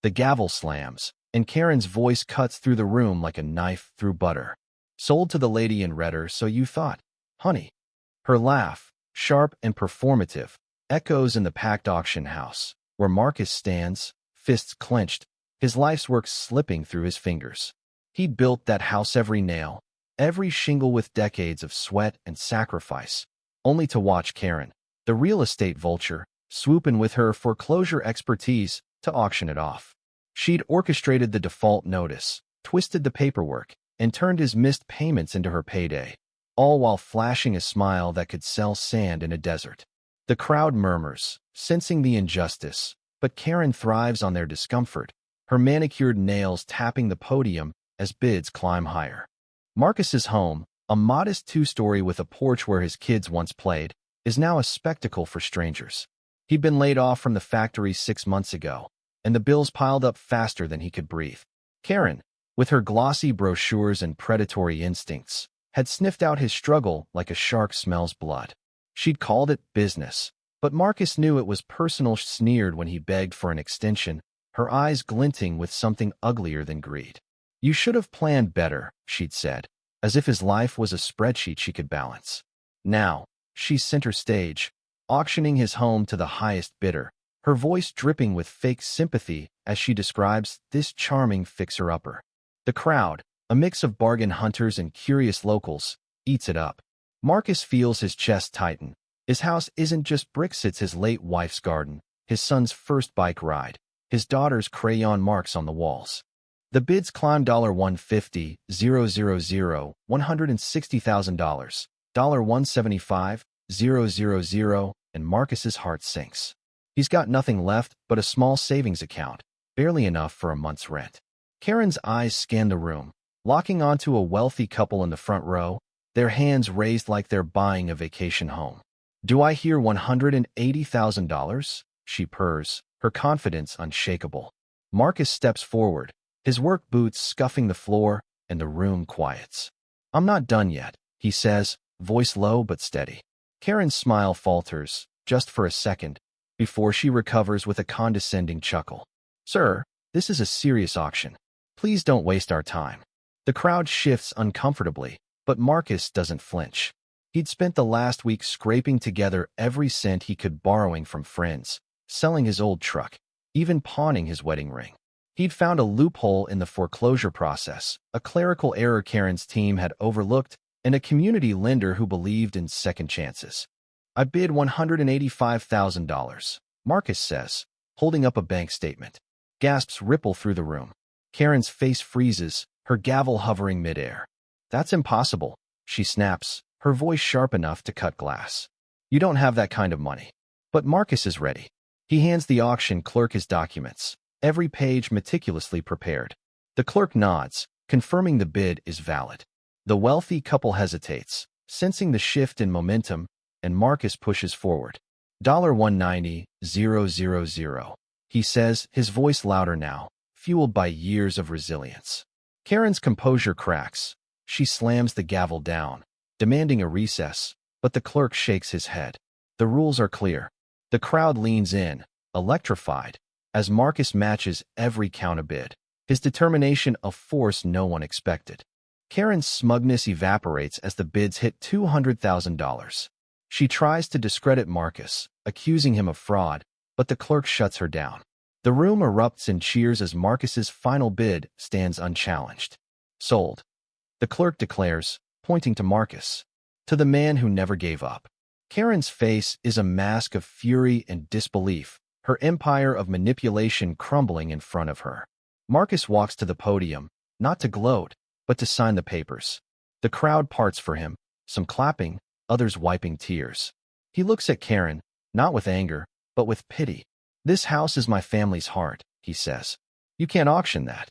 The gavel slams, and Karen's voice cuts through the room like a knife through butter. Sold to the lady in redder, so you thought, honey. Her laugh, sharp and performative, echoes in the packed auction house, where Marcus stands, fists clenched, his life's work slipping through his fingers. He built that house every nail, every shingle with decades of sweat and sacrifice, only to watch Karen, the real estate vulture, swoop in with her foreclosure expertise to auction it off. She'd orchestrated the default notice, twisted the paperwork, and turned his missed payments into her payday, all while flashing a smile that could sell sand in a desert. The crowd murmurs, sensing the injustice, but Karen thrives on their discomfort, her manicured nails tapping the podium as bids climb higher. Marcus's home, a modest two-story with a porch where his kids once played, is now a spectacle for strangers. He'd been laid off from the factory 6 months ago, and the bills piled up faster than he could breathe. Karen, with her glossy brochures and predatory instincts, had sniffed out his struggle like a shark smells blood. She'd called it business, but Marcus knew it was personal. Sneered when he begged for an extension, her eyes glinting with something uglier than greed. You should have planned better, she'd said, as if his life was a spreadsheet she could balance. Now, she's center stage, auctioning his home to the highest bidder, her voice dripping with fake sympathy as she describes this charming fixer-upper. The crowd, a mix of bargain hunters and curious locals, eats it up. Marcus feels his chest tighten. His house isn't just bricks, it's his late wife's garden, his son's first bike ride, his daughter's crayon marks on the walls. The bids climb $150,000, $000, $160,000, $175,000, $000, and Marcus's heart sinks. He's got nothing left but a small savings account, barely enough for a month's rent. Karen's eyes scan the room, locking onto a wealthy couple in the front row, their hands raised like they're buying a vacation home. Do I hear $180,000? She purrs, her confidence unshakable. Marcus steps forward, his work boots scuffing the floor, and the room quiets. I'm not done yet, he says, voice low but steady. Karen's smile falters, just for a second, before she recovers with a condescending chuckle. Sir, this is a serious auction. Please don't waste our time. The crowd shifts uncomfortably, but Marcus doesn't flinch. He'd spent the last week scraping together every cent he could, borrowing from friends, selling his old truck, even pawning his wedding ring. He'd found a loophole in the foreclosure process, a clerical error Karen's team had overlooked, and a community lender who believed in second chances. I bid $185,000, Marcus says, holding up a bank statement. Gasps ripple through the room. Karen's face freezes, her gavel hovering midair. That's impossible, she snaps, her voice sharp enough to cut glass. You don't have that kind of money. But Marcus is ready. He hands the auction clerk his documents, every page meticulously prepared. The clerk nods, confirming the bid is valid. The wealthy couple hesitates, sensing the shift in momentum, and Marcus pushes forward. $190,000, he says, his voice louder now, fueled by years of resilience. Karen's composure cracks. She slams the gavel down, demanding a recess, but the clerk shakes his head. The rules are clear. The crowd leans in, electrified, as Marcus matches every counter-bid, his determination a force no one expected. Karen's smugness evaporates as the bids hit $200,000. She tries to discredit Marcus, accusing him of fraud, but the clerk shuts her down. The room erupts in cheers as Marcus's final bid stands unchallenged. Sold. The clerk declares, pointing to Marcus, to the man who never gave up. Karen's face is a mask of fury and disbelief, her empire of manipulation crumbling in front of her. Marcus walks to the podium, not to gloat, but to sign the papers. The crowd parts for him, some clapping, others wiping tears. He looks at Karen, not with anger, but with pity. This house is my family's heart, he says. You can't auction that.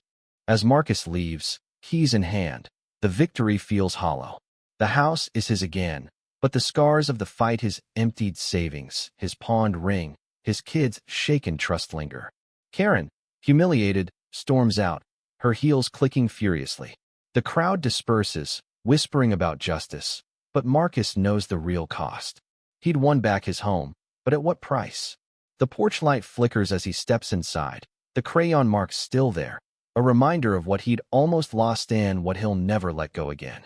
As Marcus leaves, keys in hand, the victory feels hollow. The house is his again, but the scars of the fight, his emptied savings, his pawned ring, his kids' shaken trust linger. Karen, humiliated, storms out, her heels clicking furiously. The crowd disperses, whispering about justice, but Marcus knows the real cost. He'd won back his home, but at what price? The porch light flickers as he steps inside, the crayon marks still there, a reminder of what he'd almost lost and what he'll never let go again.